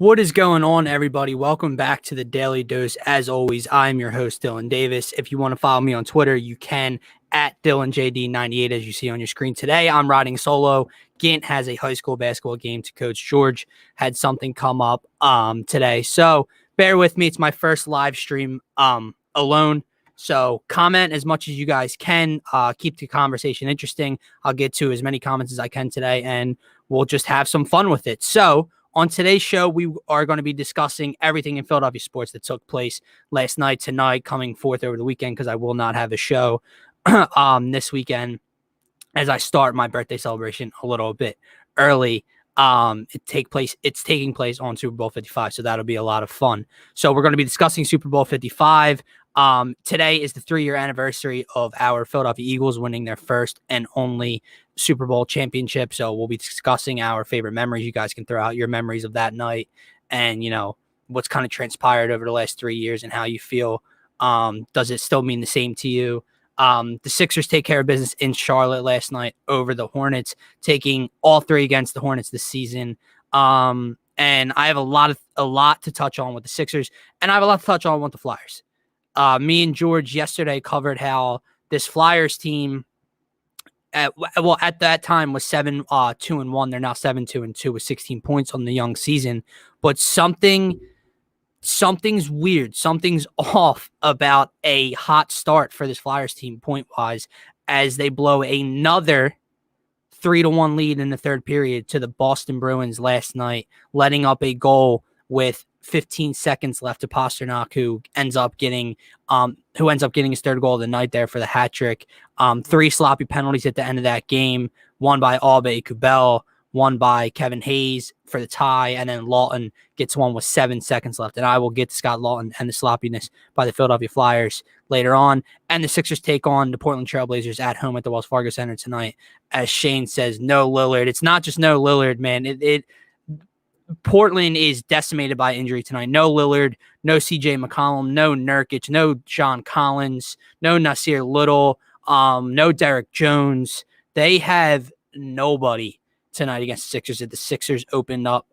What is going on, everybody? Welcome back to the Daily Dose. As always, I'm your host, Dylan Davis. If you want to follow me on Twitter, you can at DylanJD98, as you see on your screen today. I'm riding solo. Gint has a high school basketball game to coach. George had something come up today. So bear with me. It's my first live stream alone. So comment as much as you guys can. Keep the conversation interesting. I'll get to as many comments as I can today, and we'll just have some fun with it. So on today's show, we are going to be discussing everything in Philadelphia sports that took place last night, tonight, coming forth over the weekend, because I will not have a show this weekend as I start my birthday celebration a little bit early. It's taking place on Super Bowl 55, so that'll be a lot of fun. So we're going to be discussing Super Bowl 55. Today is the 3-year anniversary of our Philadelphia Eagles winning their first and only Super Bowl championship. So we'll be discussing our favorite memories. You guys can throw out your memories of that night and, what's kind of transpired over the last 3 years and how you feel. Does it still mean the same to you? The Sixers take care of business in Charlotte last night over the Hornets, taking all 3 against the Hornets this season. And I have a lot to touch on with the Sixers, and I have a lot to touch on with the Flyers. Me and George yesterday covered how this Flyers team, at that time was 7-2-1. They're now 7-2-2 with 16 points on the young season. But something's weird. Something's off about a hot start for this Flyers team point wise, as they blow another 3-1 lead in the third period to the Boston Bruins last night, letting up a goal with 15 seconds left to Pasternak, who ends up getting his third goal of the night there for the hat trick. 3 sloppy penalties at the end of that game, one by Albe Kubel, one by Kevin Hayes for the tie, and then Lawton gets one with 7 seconds left. And I will get to Scott Lawton and the sloppiness by the Philadelphia Flyers later on. And the Sixers take on the Portland Trailblazers at home at the Wells Fargo Center tonight. As Shane says, no Lillard. It's not just no Lillard, man. Portland is decimated by injury tonight. No Lillard, no CJ McCollum, no Nurkic, no John Collins, no Nasir Little, no Derek Jones. They have nobody tonight against the Sixers. The Sixers opened up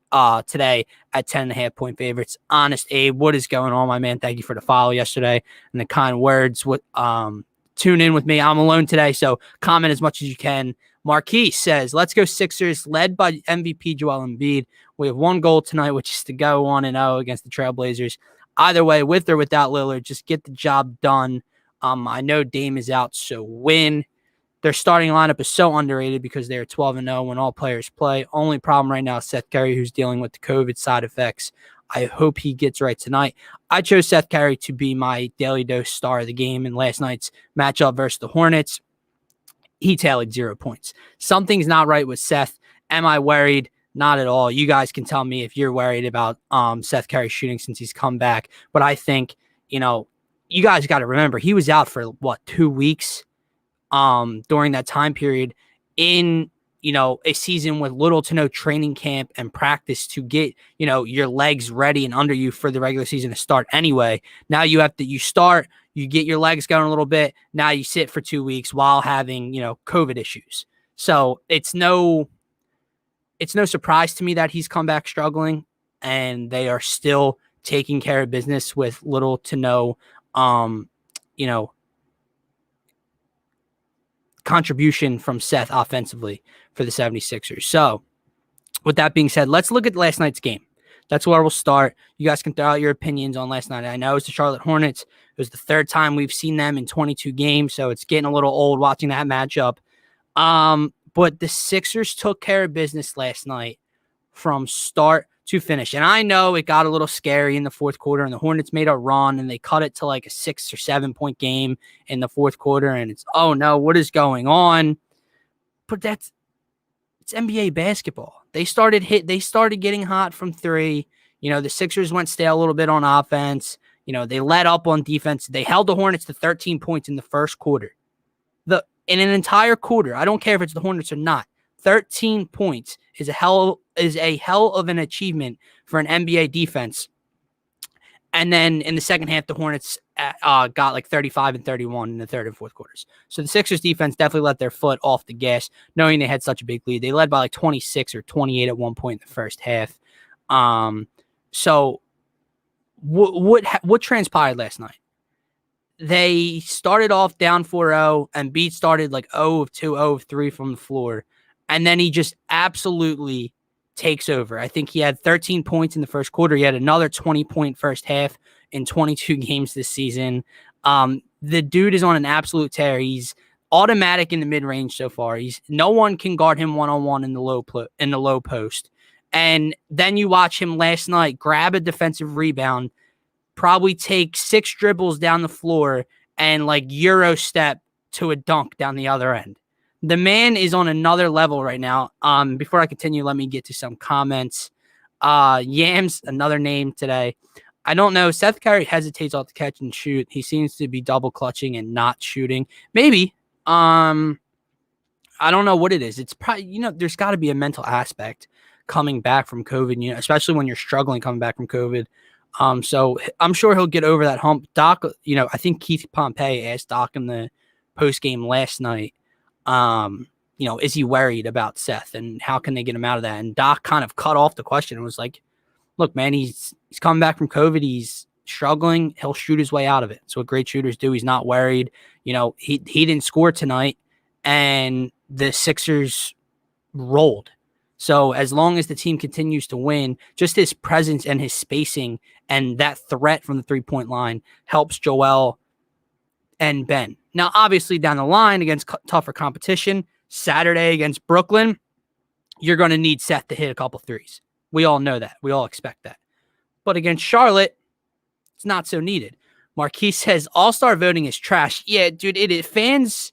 today at 10.5-point favorites. Honest Abe, what is going on, my man? Thank you for the follow yesterday and the kind words. Tune in with me. I'm alone today, so comment as much as you can. Marquise says, let's go Sixers, led by MVP Joel Embiid. We have 1 goal tonight, which is to go 1-0 against the Trailblazers. Either way, with or without Lillard, just get the job done. I know Dame is out, so win. Their starting lineup is so underrated because they're 12-0 when all players play. Only problem right now is Seth Curry, who's dealing with the COVID side effects. I hope he gets right tonight. I chose Seth Curry to be my Daily Dose star of the game in last night's matchup versus the Hornets. He tallied 0 points. Something's not right with Seth. Am I worried? Not at all. You guys can tell me if you're worried about Seth Curry shooting since he's come back. But I think, you guys got to remember, he was out for, 2 weeks during that time period in, a season with little to no training camp and practice to get, your legs ready and under you for the regular season to start anyway. Now you start, you get your legs going a little bit. Now you sit for 2 weeks while having, COVID issues. So it's no surprise to me that he's come back struggling, and they are still taking care of business with little to no, contribution from Seth offensively for the 76ers. So with that being said, let's look at last night's game. That's where we'll start. You guys can throw out your opinions on last night. I know it's the Charlotte Hornets. It was the 3rd time we've seen them in 22 games, so it's getting a little old watching that matchup. But the Sixers took care of business last night from start to finish. And I know it got a little scary in the fourth quarter, and the Hornets made a run, and they cut it to like a 6 or 7 point game in the fourth quarter, and it's, oh no, what is going on? But it's NBA basketball. They started getting hot from 3. The Sixers went stale a little bit on offense. They let up on defense. They held the Hornets to 13 points in the first quarter. In an entire quarter, I don't care if it's the Hornets or not, 13 points is a hell of an achievement for an NBA defense. And then in the second half, the Hornets got like 35 and 31 in the third and fourth quarters. So the Sixers defense definitely let their foot off the gas, knowing they had such a big lead. They led by like 26 or 28 at one point in the first half. So what transpired last night? They started off down 4-0, and Beat started like 0 of 2, 0 of 3 from the floor. And then he just absolutely takes over. I think he had 13 points in the first quarter. He had another 20-point first half in 22 games this season. The dude is on an absolute tear. He's automatic in the mid-range so far. No one can guard him one-on-one in the low post. And then you watch him last night grab a defensive rebound, probably take 6 dribbles down the floor and like Euro step to a dunk down the other end. The man is on another level right now. Before I continue, let me get to some comments. Yams, another name today. I don't know. Seth Curry hesitates off the catch and shoot. He seems to be double clutching and not shooting. Maybe. I don't know what it is. It's probably, there's got to be a mental aspect coming back from COVID, especially when you're struggling coming back from COVID. So I'm sure he'll get over that hump. Doc, I think Keith Pompey asked Doc in the post game last night, is he worried about Seth and how can they get him out of that? And Doc kind of cut off the question and was like, look, man, he's coming back from COVID. He's struggling. He'll shoot his way out of it. That's what great shooters do. He's not worried. He didn't score tonight and the Sixers rolled. So as long as the team continues to win, just his presence and his spacing and that threat from the 3-point line helps Joel and Ben. Now, obviously, down the line against tougher competition, Saturday against Brooklyn, you're going to need Seth to hit a couple threes. We all know that. We all expect that. But against Charlotte, it's not so needed. Marquis says all-star voting is trash. Yeah, dude, it is. Fans...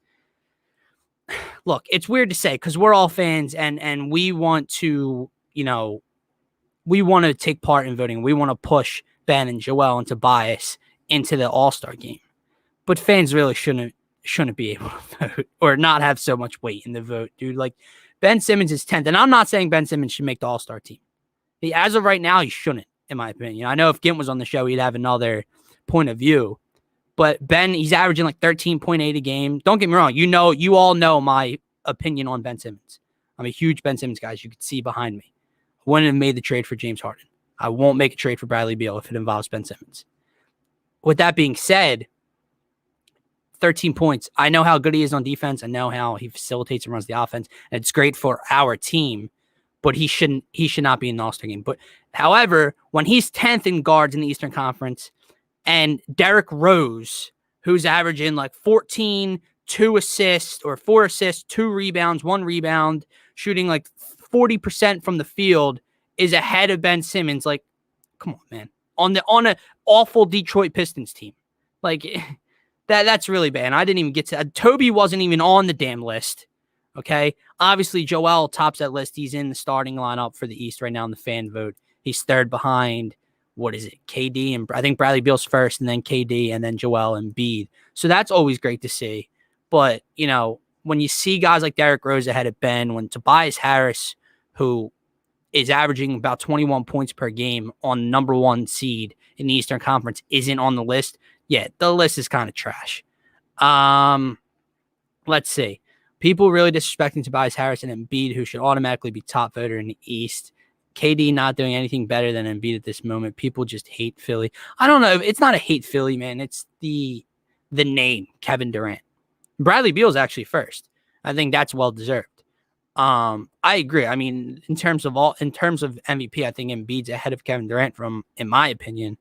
Look, it's weird to say because we're all fans and we want to, we want to take part in voting. We want to push Ben and Joel and Tobias into the All-Star game. But fans really shouldn't be able to vote or not have so much weight in the vote, dude. Like Ben Simmons is 10th. And I'm not saying Ben Simmons should make the All-Star team. As of right now, he shouldn't, in my opinion. I know if Gint was on the show, he'd have another point of view. But Ben, he's averaging like 13.8 a game. Don't get me wrong. You all know my opinion on Ben Simmons. I'm a huge Ben Simmons guy, as you can see behind me. I wouldn't have made the trade for James Harden. I won't make a trade for Bradley Beal if it involves Ben Simmons. With that being said, 13 points. I know how good he is on defense. I know how he facilitates and runs the offense. And it's great for our team, but he should not be in the All-Star game. But however, when he's 10th in guards in the Eastern Conference, and Derrick Rose, who's averaging like 14, 2 assists or 4 assists, 2 rebounds, 1 rebound, shooting like 40% from the field, is ahead of Ben Simmons. Like, come on, man. On an awful Detroit Pistons team. Like, that's really bad. I didn't even get to... Toby wasn't even on the damn list. Okay? Obviously, Joel tops that list. He's in the starting lineup for the East right now in the fan vote. He's third behind... What is it? KD and I think Bradley Beal's first, and then KD, and then Joel Embiid. So that's always great to see. But, when you see guys like Derrick Rose ahead of Ben, when Tobias Harris, who is averaging about 21 points per game on number 1 seed in the Eastern Conference, isn't on the list, yeah, the list is kind of trash. Let's see. People really disrespecting Tobias Harris and Embiid, who should automatically be top voter in the East. KD not doing anything better than Embiid at this moment. People just hate Philly. I don't know. It's not a hate Philly, man. It's the name, Kevin Durant. Bradley Beal is actually first. I think that's well deserved. I agree. I mean, in terms of MVP, I think Embiid's ahead of Kevin Durant in my opinion.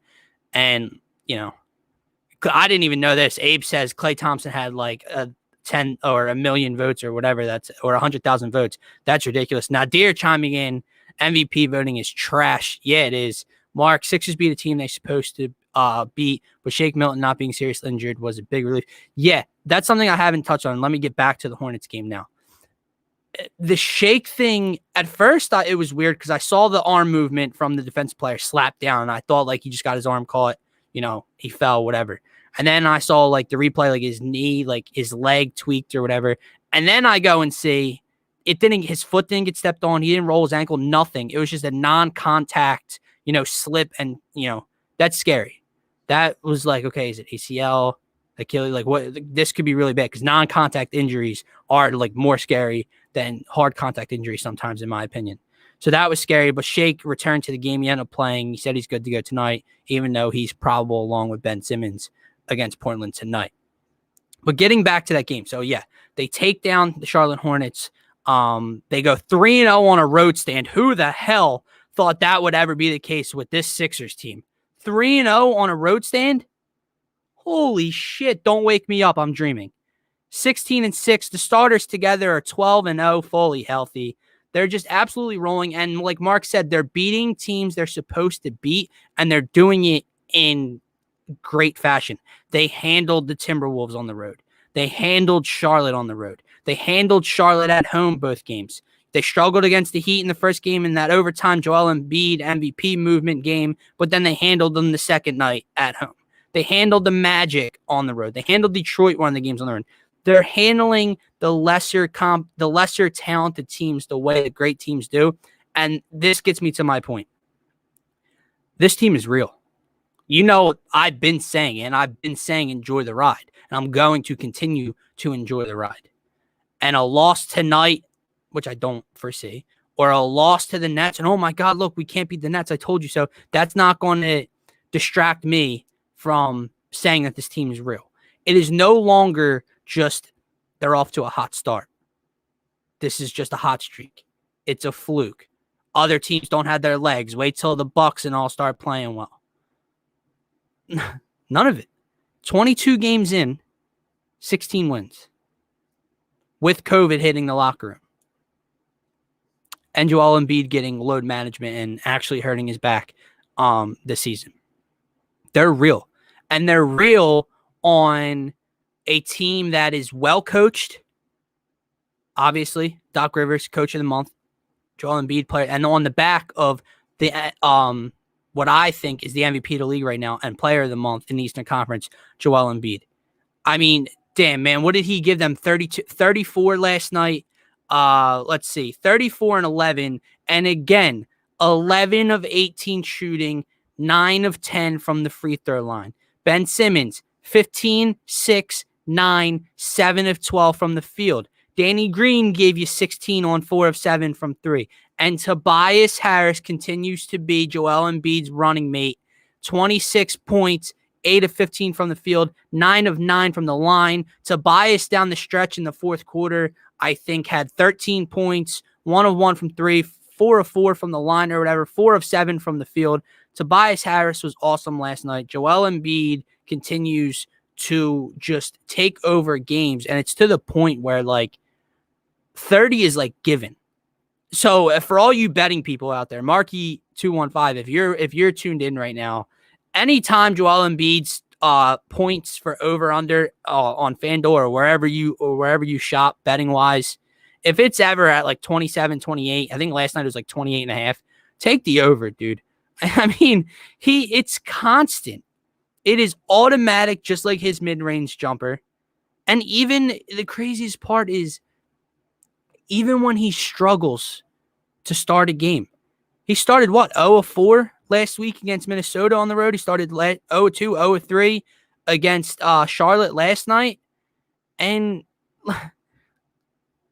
And, I didn't even know this. Abe says Klay Thompson had like a 10 or a million votes or whatever or 100,000 votes. That's ridiculous. Nadir chiming in. MVP voting is trash. Yeah, it is. Mark, Sixers beat a team they're supposed to beat, but Shake Milton not being seriously injured was a big relief. Yeah, that's something I haven't touched on. Let me get back to the Hornets game now. The Shake thing, at first, it was weird because I saw the arm movement from the defense player slap down, and I thought like he just got his arm caught, he fell, whatever. And then I saw like the replay, like his knee, like his leg tweaked or whatever. And then I go and see his foot didn't get stepped on. He didn't roll his ankle, nothing. It was just a non-contact, slip. And, that's scary. That was like, okay, is it ACL, Achilles? Like what, this could be really bad because non-contact injuries are like more scary than hard contact injuries sometimes, in my opinion. So that was scary, but Shake returned to the game. He ended up playing. He said he's good to go tonight, even though he's probable along with Ben Simmons against Portland tonight. But getting back to that game. So, yeah, they take down the Charlotte Hornets. They go 3-0 on a road stand. Who the hell thought that would ever be the case with this Sixers team? 3-0 on a road stand? Holy shit, don't wake me up. I'm dreaming. 16-6. The starters together are 12-0, fully healthy. They're just absolutely rolling. And like Mark said, they're beating teams they're supposed to beat, and they're doing it in great fashion. They handled the Timberwolves on the road. They handled Charlotte on the road. They handled Charlotte at home both games. They struggled against the Heat in the first game in that overtime Joel Embiid MVP movement game, but then they handled them the second night at home. They handled the Magic on the road. They handled Detroit one of the games on the road. They're handling the lesser talented teams the way the great teams do. And this gets me to my point. This team is real. You know, I've been saying, and I've been saying enjoy the ride. And I'm going to continue to enjoy the ride. And a loss tonight, which I don't foresee, or a loss to the Nets, and oh my God, look, we can't beat the Nets. I told you so. That's not going to distract me from saying that this team is real. It is no longer just they're off to a hot start. This is just a hot streak. It's a fluke. Other teams don't have their legs. Wait till the Bucs and all start playing well. None of it. 22 games in, 16 wins. With COVID hitting the locker room. And Joel Embiid getting load management and actually hurting his back this season. They're real. And they're real on a team that is well coached. Obviously, Doc Rivers, coach of the month. Joel Embiid player. And on the back of the what I think is the MVP of the league right now and player of the month in the Eastern Conference, Joel Embiid. I mean, damn, man, what did he give them? 34 last night. Let's see, 34 and 11. And again, 11 of 18 shooting, 9 of 10 from the free throw line. Ben Simmons, 15, 6, 9, 7 of 12 from the field. Danny Green gave you 16 on 4 of 7 from 3. And Tobias Harris continues to be Joel Embiid's running mate. 26 points, 8 of 15 from the field, 9 of 9 from the line. Tobias down the stretch in the fourth quarter, I think, had 13 points, 1 of 1 from 3, 4 of 4 from the line or whatever, 4 of 7 from the field. Tobias Harris was awesome last night. Joel Embiid continues to just take over games, and it's to the point where, like, 30 is, like, given. So for all you betting people out there, Marky215, if you're tuned in right now, anytime Joel Embiid's points for over under on FanDuel or wherever you shop betting wise, if it's ever at like 27, 28, I think last night it was like 28 and a half, take the over, dude. I mean, it's constant. It is automatic, just like his mid-range jumper. And even the craziest part is, even when he struggles to start a game, he started 0 of 4 last week against Minnesota on the road. He started 0 of 2, 0 of 3 against Charlotte last night. And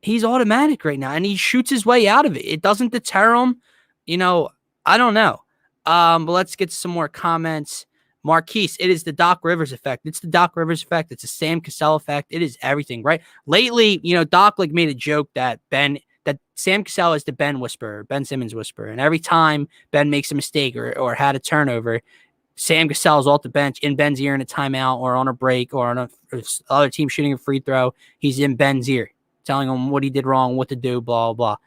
he's automatic right now, and he shoots his way out of it. It doesn't deter him. You know, I don't know. But let's get some more comments. Marquise, it is the Doc Rivers effect. It's the Doc Rivers effect. It's a Sam Cassell effect. It is everything, right? Lately, you know, Doc like made a joke that Sam Cassell is the Ben whisperer, Ben Simmons whisperer. And every time Ben makes a mistake or had a turnover, Sam Cassell is off the bench in Ben's ear in a timeout or on a break or on other team shooting a free throw. He's in Ben's ear, telling him what he did wrong, what to do, blah, blah.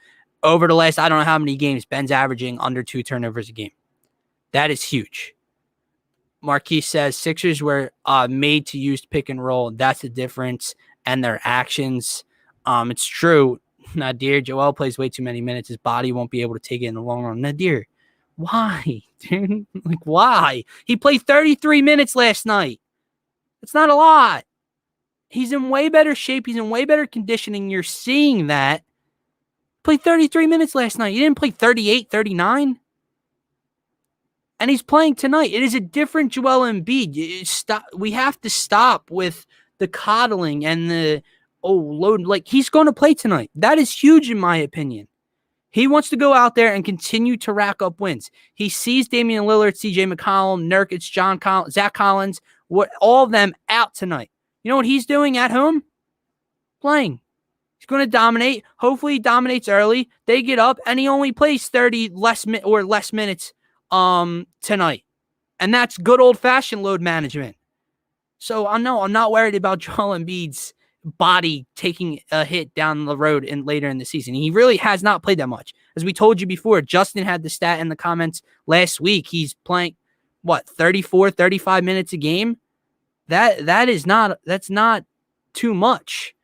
Over the last, I don't know how many games, Ben's averaging under 2 turnovers a game. That is huge. Marquis says Sixers were made to use pick and roll. That's the difference. And their actions. It's true. Nadir, Joel plays way too many minutes. His body won't be able to take it in the long run. Nadir, why, dude? Like, why? He played 33 minutes last night. It's not a lot. He's in way better shape. He's in way better conditioning. You're seeing that. Played 33 minutes last night. He didn't play 38, 39. And he's playing tonight. It is a different Joel Embiid. We have to stop with the coddling and the load. Like, he's going to play tonight. That is huge in my opinion. He wants to go out there and continue to rack up wins. He sees Damian Lillard, CJ McCollum, Nurkic, Zach Collins, all of them out tonight. You know what he's doing at home? Playing. He's going to dominate. Hopefully he dominates early. They get up, and he only plays 30 less minutes tonight. And that's good old-fashioned load management. So I'm not worried about Joel Embiid's body taking a hit down the road and later in the season. He really has not played that much. As we told you before, Justin had the stat in the comments last week. He's playing 34, 35 minutes a game. That's not too much.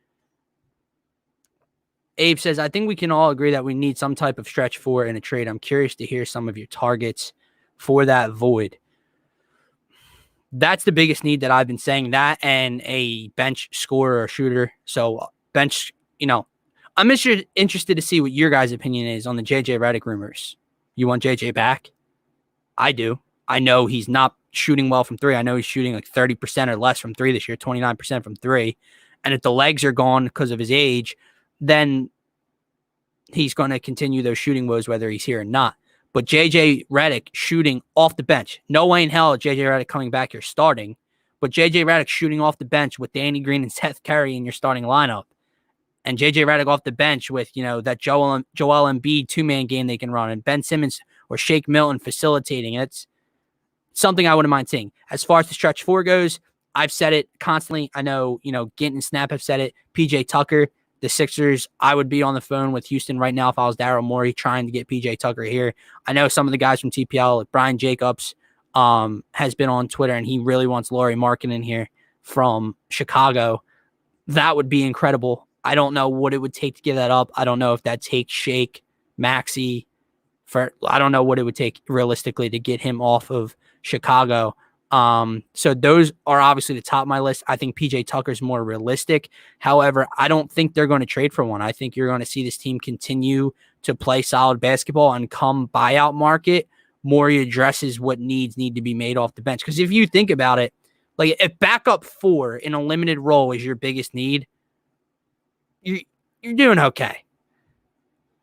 Abe says, I think we can all agree that we need some type of stretch four in a trade. I'm curious to hear some of your targets for that void. That's the biggest need that I've been saying, that and a bench scorer or shooter. So bench, I'm interested to see what your guys' opinion is on the JJ Redick rumors. You want JJ back? I do. I know he's not shooting well from three. I know he's shooting like 30% or less from three this year, 29% from three. And if the legs are gone because of his age, then he's going to continue those shooting woes whether he's here or not. But JJ Redick shooting off the bench. No way in hell JJ Redick coming back here starting. But JJ Redick shooting off the bench with Danny Green and Seth Curry in your starting lineup. And JJ Redick off the bench with, that Joel Embiid two-man game they can run. And Ben Simmons or Shake Milton facilitating. It's something I wouldn't mind seeing. As far as the stretch four goes, I've said it constantly. I know, Gint and Snap have said it. PJ Tucker, the Sixers, I would be on the phone with Houston right now if I was Daryl Morey trying to get PJ Tucker here. I know some of the guys from TPL, like Brian Jacobs, has been on Twitter, and he really wants Lauri Markkanen here from Chicago. That would be incredible. I don't know what it would take to give that up. I don't know if that takes Shake, Maxey. I don't know what it would take realistically to get him off of Chicago. So those are obviously the top of my list. I think PJ Tucker's more realistic. However, I don't think they're going to trade for one. I think you're going to see this team continue to play solid basketball, and come buyout market, Morey addresses what needs need to be made off the bench. Because if you think about it, like if backup four in a limited role is your biggest need, you're doing okay.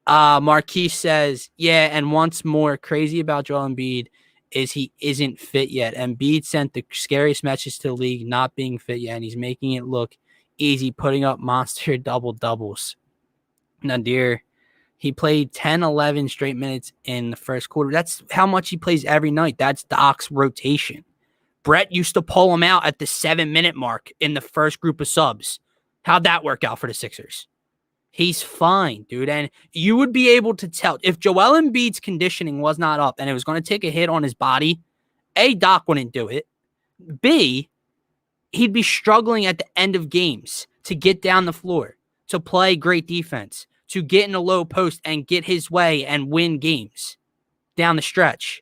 Marquise says, yeah, and once more, crazy about Joel Embiid is he isn't fit yet. Embiid sent the scariest message to the league, not being fit yet, and he's making it look easy, putting up monster double-doubles. Nadir, he played 10, 11 straight minutes in the first quarter. That's how much he plays every night. That's Doc's rotation. Brett used to pull him out at the 7-minute mark in the first group of subs. How'd that work out for the Sixers? He's fine, dude. And you would be able to tell if Joel Embiid's conditioning was not up and it was going to take a hit on his body, A, Doc wouldn't do it. B, he'd be struggling at the end of games to get down the floor, to play great defense, to get in a low post and get his way and win games down the stretch.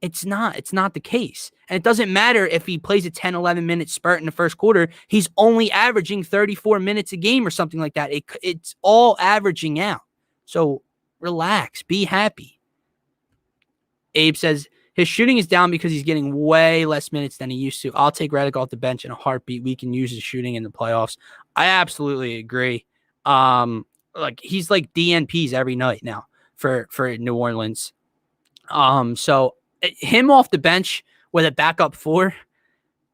It's not the case. And it doesn't matter if he plays a 10, 11-minute spurt in the first quarter. He's only averaging 34 minutes a game or something like that. It's all averaging out. So relax. Be happy. Abe says, his shooting is down because he's getting way less minutes than he used to. I'll take Redick off the bench in a heartbeat. We can use his shooting in the playoffs. I absolutely agree. He's like DNPs every night now for New Orleans. So him off the bench with a backup four,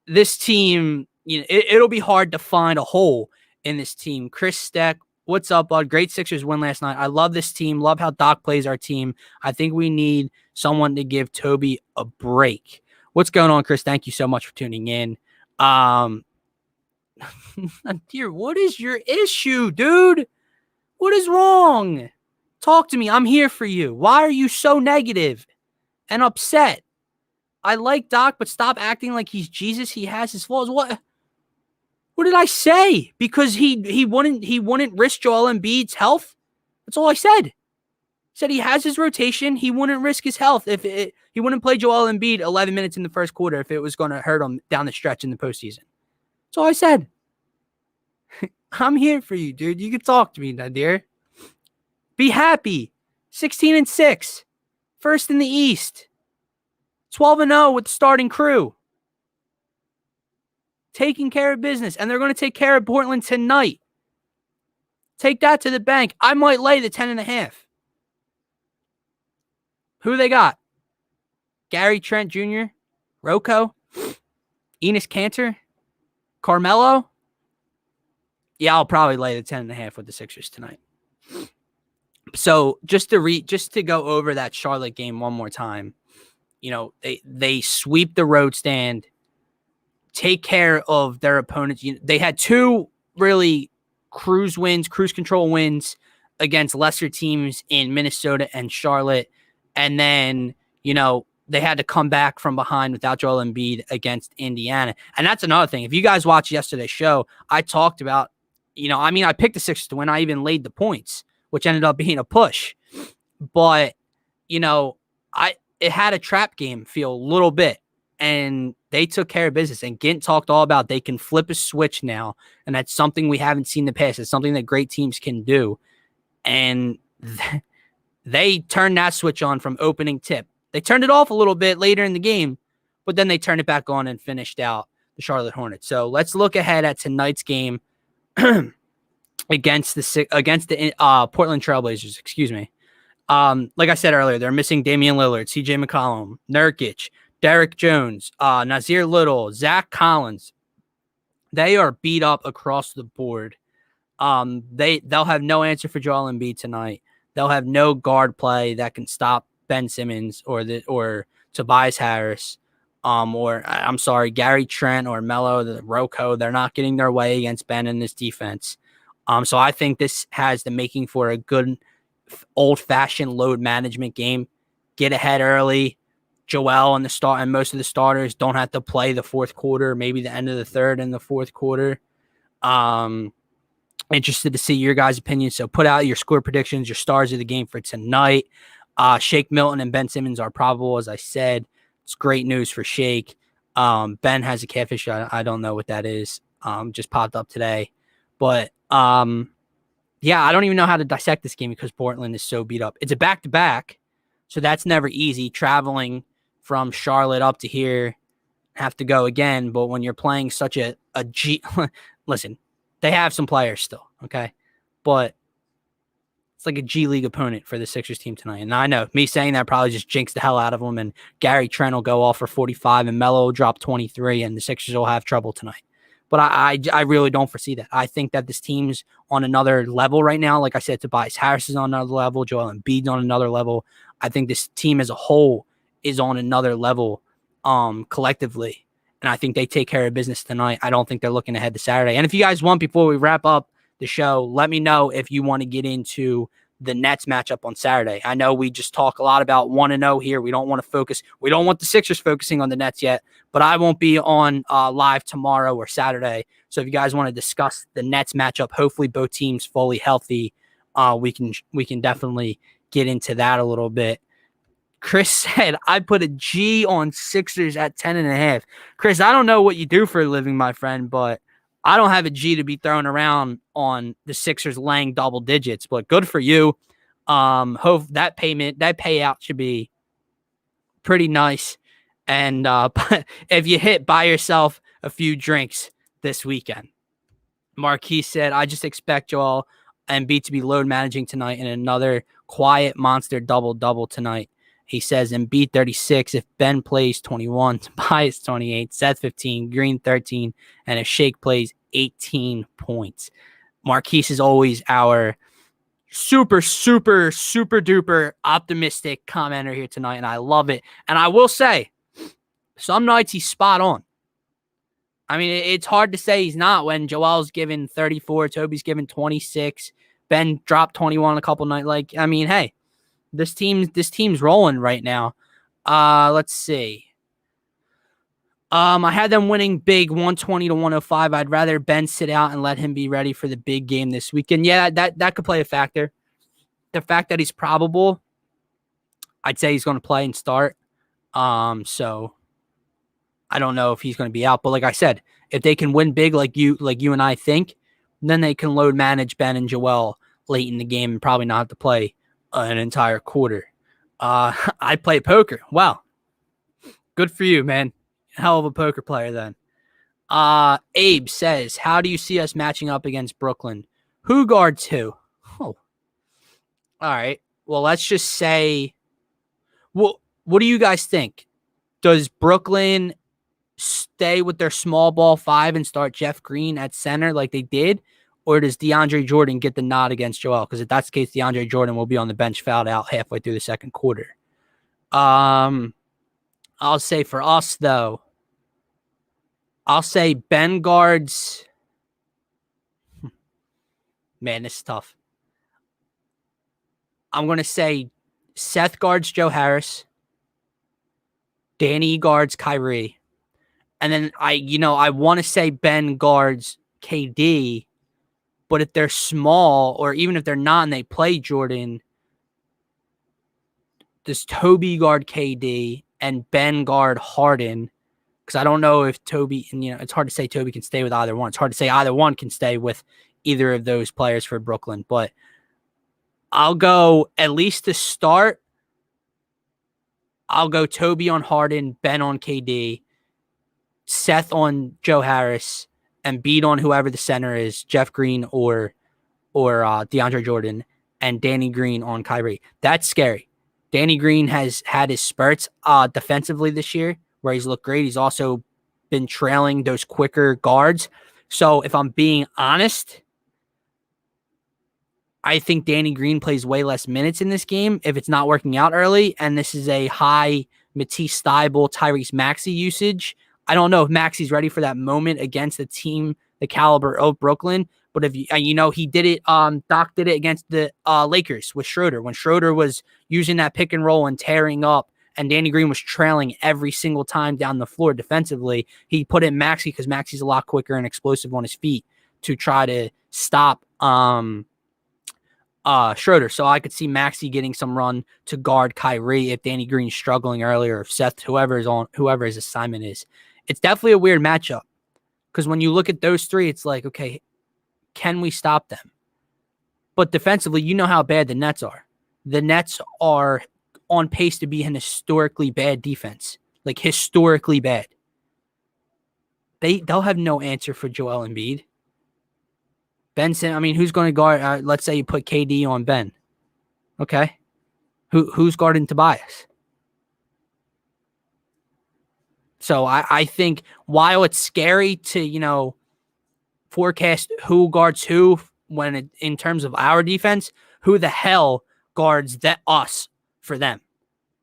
this team, it'll be hard to find a hole in this team. Chris Steck, what's up, bud? Great Sixers win last night. I love this team. Love how Doc plays our team. I think we need someone to give Toby a break. What's going on, Chris? Thank you so much for tuning in. Dear, what is your issue, dude? What is wrong? Talk to me. I'm here for you. Why are you so negative and upset? I like Doc, but stop acting like he's Jesus. He has his flaws. What did I say? Because he wouldn't risk Joel Embiid's health. That's all I said. Said he has his rotation. He wouldn't risk his health he wouldn't play Joel Embiid 11 minutes in the first quarter if it was going to hurt him down the stretch in the postseason. That's all I said. I'm here for you, dude. You can talk to me, Nadir. Be happy. 16-6. First in the East. 12-0 with the starting crew. Taking care of business. And they're going to take care of Portland tonight. Take that to the bank. I might lay the 10.5. Who they got? Gary Trent Jr., Rocco, Enos Cantor, Carmelo. Yeah, I'll probably lay the 10.5 with the Sixers tonight. So just to go over that Charlotte game one more time, they sweep the road stand, take care of their opponents. They had two really cruise control wins against lesser teams in Minnesota and Charlotte. And then, they had to come back from behind without Joel Embiid against Indiana. And that's another thing. If you guys watched yesterday's show, I talked about, I picked the Sixers to win. I even laid the points, which ended up being a push. But, it had a trap game feel a little bit. And they took care of business. And Gint talked all about they can flip a switch now. And that's something we haven't seen in the past. It's something that great teams can do. And they turned that switch on from opening tip. They turned it off a little bit later in the game, but then they turned it back on and finished out the Charlotte Hornets. So let's look ahead at tonight's game against the Portland Trailblazers. Excuse me. Like I said earlier, they're missing Damian Lillard, CJ McCollum, Nurkic, Derek Jones, Nasir Little, Zach Collins. They are beat up across the board. They'll have no answer for Joel Embiid tonight. They'll have no guard play that can stop Ben Simmons or Tobias Harris, Gary Trent or Melo, the Rocco. They're not getting their way against Ben in this defense. So I think this has the making for a good old-fashioned load management game. Get ahead early. Joel and most of the starters don't have to play the fourth quarter, maybe the end of the third and the fourth quarter. Interested to see your guys' opinions. So put out your score predictions, your stars of the game for tonight. Shake Milton and Ben Simmons are probable, as I said. It's great news for Shake. Ben has a calf issue. I don't know what that is. Just popped up today. But, I don't even know how to dissect this game because Portland is so beat up. It's a back-to-back, so that's never easy. Traveling from Charlotte up to here, have to go again. But when you're playing such a G... Listen, they have some players still, okay? But it's like a G League opponent for the Sixers team tonight. And I know me saying that probably just jinxed the hell out of them. And Gary Trent will go off for 45 and Melo will drop 23 and the Sixers will have trouble tonight. But I really don't foresee that. I think that this team's on another level right now. Like I said, Tobias Harris is on another level. Joel Embiid's on another level. I think this team as a whole is on another level collectively. And I think they take care of business tonight. I don't think they're looking ahead to Saturday. And if you guys want, before we wrap up the show, let me know if you want to get into the Nets matchup on Saturday. I know we just talk a lot about 1-0 here. We don't want to focus. We don't want the Sixers focusing on the Nets yet, but I won't be on live tomorrow or Saturday. So if you guys want to discuss the Nets matchup, hopefully both teams fully healthy, we can definitely get into that a little bit. Chris said, I put a G on Sixers at 10.5. Chris, I don't know what you do for a living, my friend, but I don't have a G to be thrown around on the Sixers laying double digits, but good for you. Hope that payout should be pretty nice. And if you buy yourself a few drinks this weekend. Marquis said, I just expect Joel Embiid to be load managing tonight and another quiet monster double-double tonight. He says Embiid 36, if Ben plays 21, Tobias 28, Seth 15, Green 13, and if Shake plays 18 points. Marquise is always our super, super, super duper optimistic commenter here tonight, and I love it. And I will say, some nights he's spot on. I mean, it's hard to say he's not when Joel's given 34, Toby's given 26, Ben dropped 21 a couple nights. Hey, this team's rolling right now. Let's see. I had them winning big 120-105. I'd rather Ben sit out and let him be ready for the big game this weekend. Yeah, that could play a factor. The fact that he's probable, I'd say he's going to play and start. So I don't know if he's going to be out, but like I said, if they can win big like you and I think, then they can load manage Ben and Joel late in the game and probably not have to play an entire quarter. I play poker. Wow. Good for you, man. Hell of a poker player then. Abe says, how do you see us matching up against Brooklyn? Who guards who? Oh. All right. Well, let's just say Well, what do you guys think? Does Brooklyn stay with their small ball five and start Jeff Green at center like they did? Or does DeAndre Jordan get the nod against Joel? Because if that's the case, DeAndre Jordan will be on the bench fouled out halfway through the second quarter. I'll say for us, though, I'll say Ben guards. Man, this is tough. I'm going to say Seth guards Joe Harris. Danny guards Kyrie. And then I want to say Ben guards KD. But if they're small, or even if they're not and they play Jordan, does Toby guard KD and Ben guard Harden? Because I don't know if Toby, and it's hard to say Toby can stay with either one. It's hard to say either one can stay with either of those players for Brooklyn. But I'll go, at least to start, I'll go Toby on Harden, Ben on KD, Seth on Joe Harris, and Embiid on whoever the center is, Jeff Green or DeAndre Jordan, and Danny Green on Kyrie. That's scary. Danny Green has had his spurts defensively this year where he's looked great. He's also been trailing those quicker guards. So if I'm being honest, I think Danny Green plays way less minutes in this game if it's not working out early, and this is a high Matisse Thybulle, Tyrese Maxey usage. I don't know if Maxey's ready for that moment against a team the caliber of Brooklyn, but if he did it, Doc did it against the Lakers with Schroeder when Schroeder was using that pick and roll and tearing up, and Danny Green was trailing every single time down the floor defensively. He put in Maxey because Maxey's a lot quicker and explosive on his feet to try to stop Schroeder. So I could see Maxey getting some run to guard Kyrie if Danny Green's struggling earlier, if Seth, whoever his assignment is. It's definitely a weird matchup because when you look at those three, it's like, okay, can we stop them? But defensively, you know how bad the Nets are. The Nets are on pace to be an historically bad defense, like historically bad. They'll have no answer for Joel Embiid. Benson, who's going to guard? Let's say you put KD on Ben. Okay. Who's guarding Tobias? So I think while it's scary to, forecast who guards who in terms of our defense, who the hell guards us for them?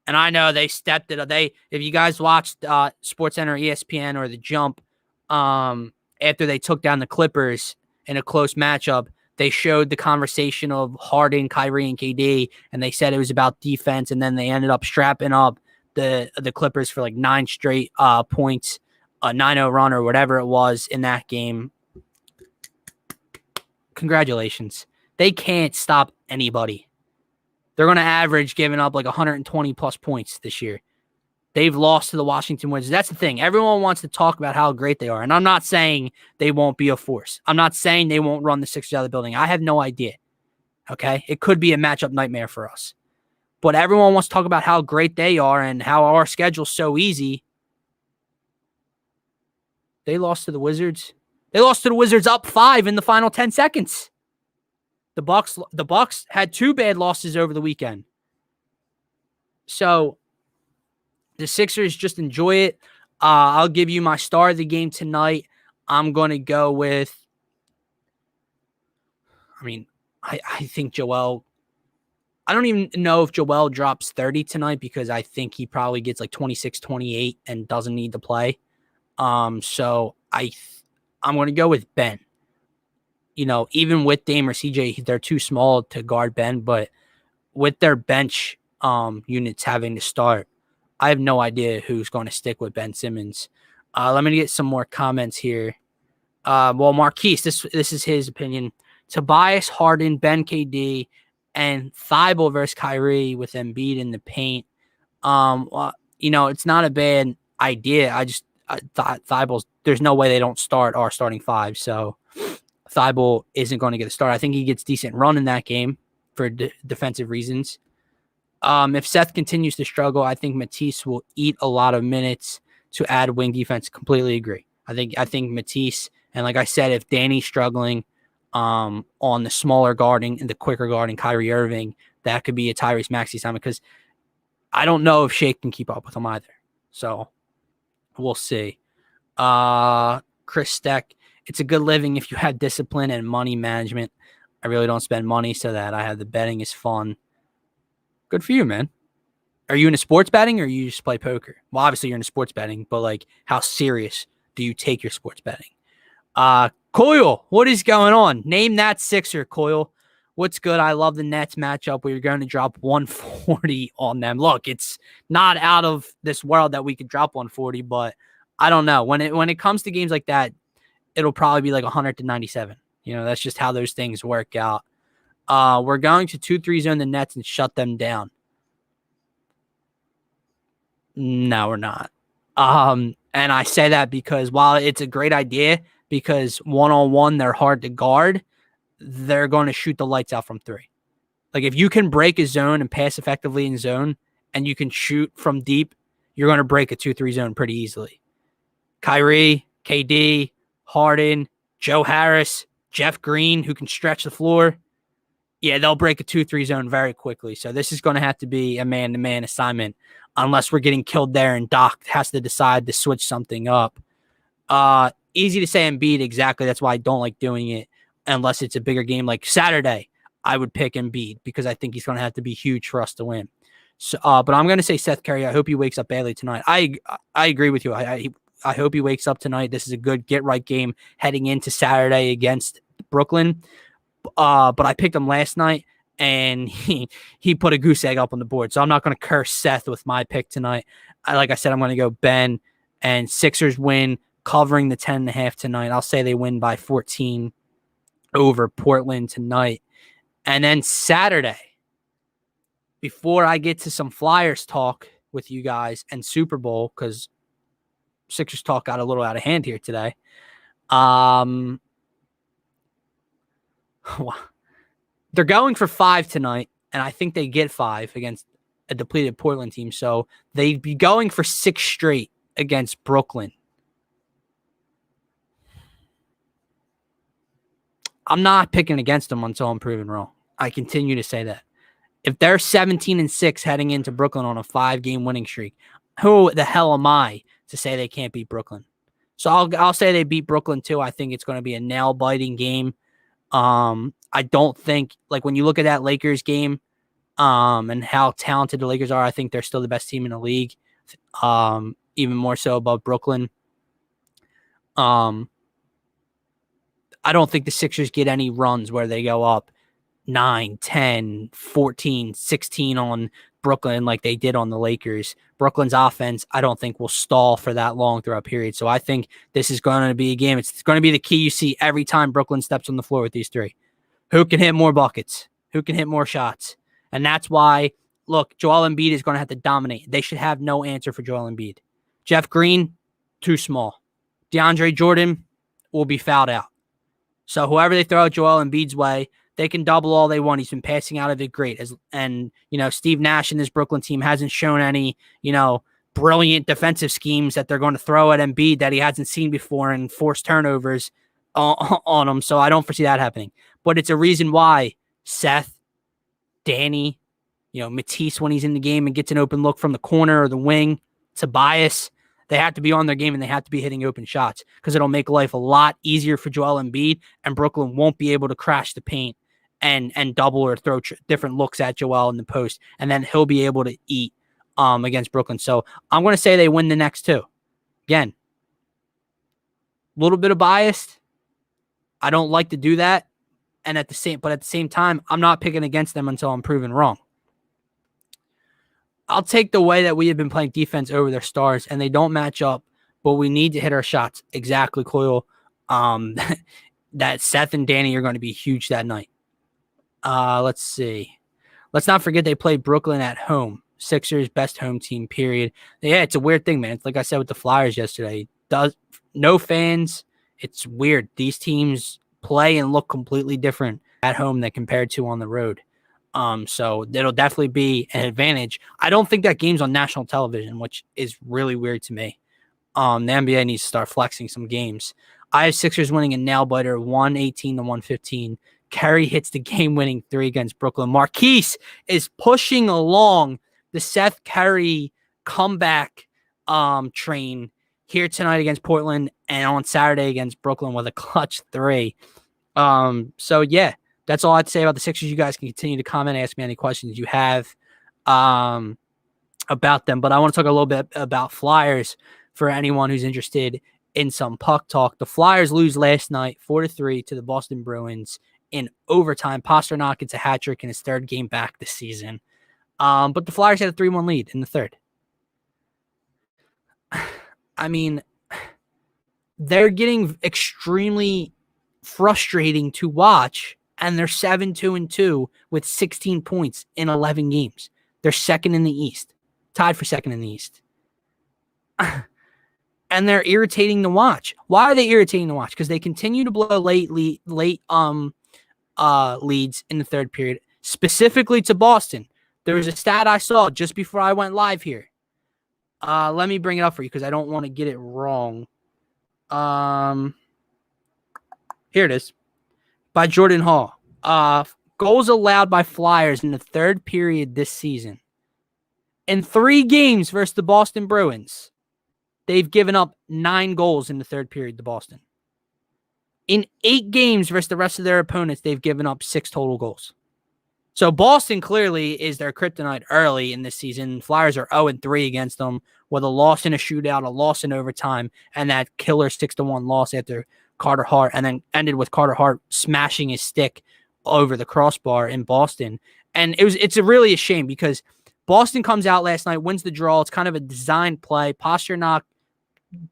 And I know they stepped it up. If you guys watched SportsCenter, ESPN, or The Jump, after they took down the Clippers in a close matchup, they showed the conversation of Harden, Kyrie, and KD, and they said it was about defense, and then they ended up strapping up the Clippers for like 9 straight points, a 9-0 run or whatever it was in that game. Congratulations. They can't stop anybody. They're going to average giving up like 120 plus points this year. They've lost to the Washington Wizards. That's the thing. Everyone wants to talk about how great they are. And I'm not saying they won't be a force. I'm not saying they won't run the Sixers out of the building. I have no idea. Okay? It could be a matchup nightmare for us. But everyone wants to talk about how great they are and how our schedule's so easy. They lost to the Wizards. They lost to the Wizards up 5 in the final 10 seconds. The Bucs had 2 bad losses over the weekend. So the Sixers, just enjoy it. I'll give you my star of the game tonight. I'm going to go with, I think Joel. I don't even know if Joel drops 30 tonight because I think he probably gets like 26, 28 and doesn't need to play. So I'm going to go with Ben. Even with Dame or CJ, they're too small to guard Ben, but with their bench units having to start, I have no idea who's going to stick with Ben Simmons. Let me get some more comments here. Marquise, this is his opinion. Tobias, Harden, Ben KD, and Thybulle versus Kyrie with Embiid in the paint. It's not a bad idea. I thought Thybulle's, there's no way they don't start our starting 5. So Thybulle isn't going to get a start. I think he gets decent run in that game for defensive reasons. If Seth continues to struggle, I think Matisse will eat a lot of minutes to add wing defense. Completely agree. I think Matisse, and like I said, if Danny's struggling on the smaller guarding and the quicker guarding Kyrie Irving, that could be a Tyrese Maxey time because I don't know if Shake can keep up with him either. So we'll see. Chris Steck, it's a good living if you have discipline and money management. I really don't spend money so that I have the betting is fun. Good for you, man. Are you into sports betting or you just play poker? Well, obviously you're into sports betting, but like how serious do you take your sports betting? Coyle, what is going on? Name that Sixer, Coyle. What's good? I love the Nets matchup. We're going to drop 140 on them. Look, it's not out of this world that we could drop 140, but I don't know. When it comes to games like that, it'll probably be like 100-97. That's just how those things work out. We're going to 2-3 zone the Nets and shut them down. No, we're not. And I say that because while it's a great idea, because one-on-one they're hard to guard, they're going to shoot the lights out from three. Like if you can break a zone and pass effectively in zone and you can shoot from deep, you're going to break a 2-3 zone pretty easily. Kyrie, KD, Harden, Joe Harris, Jeff Green, who can stretch the floor. Yeah, they'll break a 2-3 zone very quickly. So this is going to have to be a man-to-man assignment unless we're getting killed there and Doc has to decide to switch something up. Easy to say Embiid, exactly. That's why I don't like doing it unless it's a bigger game like Saturday. I would pick Embiid because I think he's going to have to be huge for us to win. So, but I'm going to say Seth Curry. I hope he wakes up early tonight. I agree with you. I hope he wakes up tonight. This is a good get-right game heading into Saturday against Brooklyn. But I picked him last night, and he put a goose egg up on the board. So I'm not going to curse Seth with my pick tonight. Like I said, I'm going to go Ben, and Sixers win, covering the 10.5 tonight. I'll say they win by 14 over Portland tonight. And then Saturday, before I get to some Flyers talk with you guys and Super Bowl, because Sixers talk got a little out of hand here today. They're going for 5 tonight, and I think they get 5 against a depleted Portland team. So they'd be going for 6 straight against Brooklyn. I'm not picking against them until I'm proven wrong. I continue to say that. If they're 17-6 heading into Brooklyn on a 5-game winning streak, who the hell am I to say they can't beat Brooklyn? So I'll say they beat Brooklyn too. I think it's going to be a nail-biting game. I don't think, like when you look at that Lakers game, and how talented the Lakers are, I think they're still the best team in the league. Even more so above Brooklyn. I don't think the Sixers get any runs where they go up 9, 10, 14, 16 on Brooklyn like they did on the Lakers. Brooklyn's offense, I don't think will stall for that long throughout period. So I think this is going to be a game. It's going to be the key you see every time Brooklyn steps on the floor with these three. Who can hit more buckets? Who can hit more shots? And that's why, look, Joel Embiid is going to have to dominate. They should have no answer for Joel Embiid. Jeff Green, too small. DeAndre Jordan will be fouled out. So whoever they throw Joel Embiid's way, they can double all they want. He's been passing out of it great. Steve Nash and this Brooklyn team hasn't shown any, brilliant defensive schemes that they're going to throw at Embiid that he hasn't seen before and force turnovers on him. So I don't foresee that happening. But it's a reason why Seth, Danny, Matisse when he's in the game and gets an open look from the corner or the wing, Tobias, they have to be on their game and they have to be hitting open shots because it'll make life a lot easier for Joel Embiid, and Brooklyn won't be able to crash the paint and double or throw different looks at Joel in the post, and then he'll be able to eat against Brooklyn. So I'm going to say they win the next 2. Again, a little bit of biased. I don't like to do that, but at the same time, I'm not picking against them until I'm proven wrong. I'll take the way that we have been playing defense over their stars, and they don't match up, but we need to hit our shots. Exactly, Coyle. That Seth and Danny are going to be huge that night. Let's see. Let's not forget they played Brooklyn at home. Sixers, best home team, period. Yeah, it's a weird thing, man. It's like I said with the Flyers yesterday. No fans. It's weird. These teams play and look completely different at home than compared to on the road. So it'll definitely be an advantage. I don't think that game's on national television, which is really weird to me. The NBA needs to start flexing some games. I have Sixers winning a nail biter, 118-115. Curry hits the game-winning 3 against Brooklyn. Marquise is pushing along the Seth Curry comeback train here tonight against Portland and on Saturday against Brooklyn with a clutch 3. So yeah, that's all I have to say about the Sixers. You guys can continue to comment, ask me any questions you have about them. But I want to talk a little bit about Flyers for anyone who's interested in some puck talk. The Flyers lose last night 4-3 to the Boston Bruins in overtime. Pastrnak gets a hat trick in his third game back this season. But the Flyers had a 3-1 lead in the third. I mean, they're getting extremely frustrating to watch, and they're 7-2-2 with 16 points in 11 games. They're second in the East, tied for second in the East. And they're irritating to watch. Why are they irritating to watch? Because they continue to blow late leads in the third period, specifically to Boston. There was a stat I saw just before I went live here. Let me bring it up for you because I don't want to get it wrong. Here it is. By Jordan Hall. Goals allowed by Flyers in the third period this season. In 3 games versus the Boston Bruins, they've given up 9 goals in the third period to Boston. In 8 games versus the rest of their opponents, they've given up 6 total goals. So Boston clearly is their kryptonite early in this season. Flyers are 0-3 against them with a loss in a shootout, a loss in overtime, and that killer 6-1 loss after Carter Hart, and then ended with Carter Hart smashing his stick over the crossbar in Boston. And it's really a shame because Boston comes out last night, wins the draw. It's kind of a designed play. Pastrnak